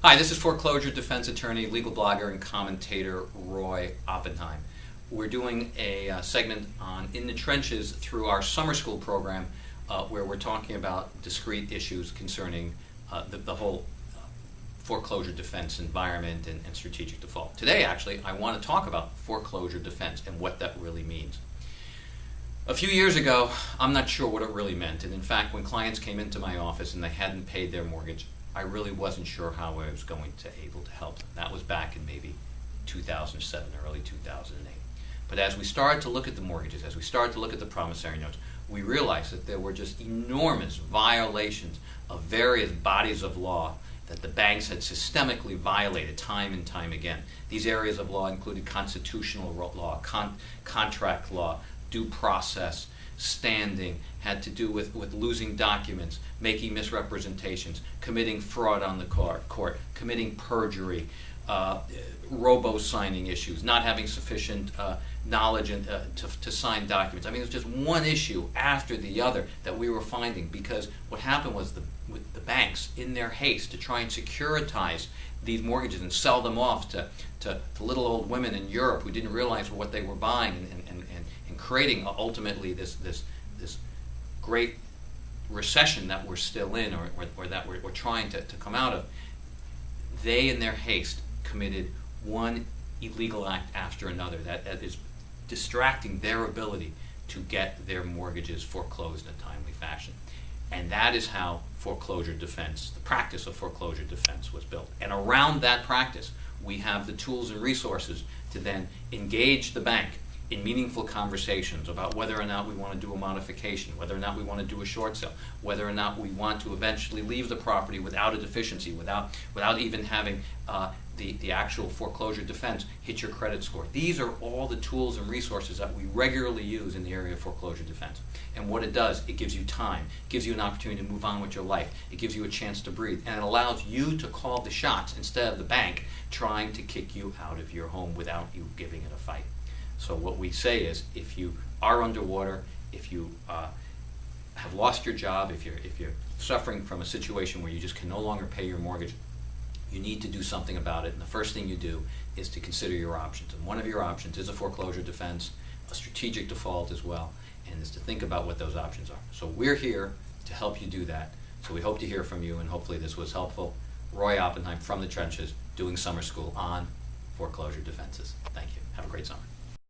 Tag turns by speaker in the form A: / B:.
A: Hi, this is foreclosure defense attorney, legal blogger, and commentator Roy Oppenheim. We're doing a segment on In the Trenches through our summer school program where we're talking about discrete issues concerning the whole foreclosure defense environment and strategic default. Today, actually, I want to talk about foreclosure defense and what that really means. A few years ago, I'm not sure what it really meant, and in fact, when clients came into my office and they hadn't paid their mortgage, I really wasn't sure how I was going to able to help them. That was back in maybe 2007, early 2008. But as we started to look at the mortgages, as we started to look at the promissory notes, we realized that there were just enormous violations of various bodies of law that the banks had systemically violated time and time again. These areas of law included constitutional law, contract law, due process, standing, had to do with losing documents, making misrepresentations, committing fraud on the court, committing perjury, robo-signing issues, not having sufficient knowledge to sign documents. I mean, it was just one issue after the other that we were finding, because what happened was with the banks, in their haste to try and securitize these mortgages and sell them off to little old women in Europe who didn't realize what they were buying, and creating ultimately this great recession that we're still in, or that we're trying to come out of. They, in their haste, committed one illegal act after another that is distracting their ability to get their mortgages foreclosed in a timely fashion. And that is how foreclosure defense, the practice of foreclosure defense, was built. And around that practice, we have the tools and resources to then engage the bank in meaningful conversations about whether or not we want to do a modification, whether or not we want to do a short sale, whether or not we want to eventually leave the property without a deficiency, without even having the actual foreclosure defense hit your credit score. These are all the tools and resources that we regularly use in the area of foreclosure defense. And what it does, it gives you time, it gives you an opportunity to move on with your life, it gives you a chance to breathe, and it allows you to call the shots instead of the bank trying to kick you out of your home without you giving it a fight. So what we say is, if you are underwater, if you have lost your job, if you're suffering from a situation where you just can no longer pay your mortgage, you need to do something about it. And the first thing you do is to consider your options. And one of your options is a foreclosure defense, a strategic default as well, and is to think about what those options are. So we're here to help you do that. So we hope to hear from you, and hopefully this was helpful. Roy Oppenheim from the trenches, doing summer school on foreclosure defenses. Thank you. Have a great summer.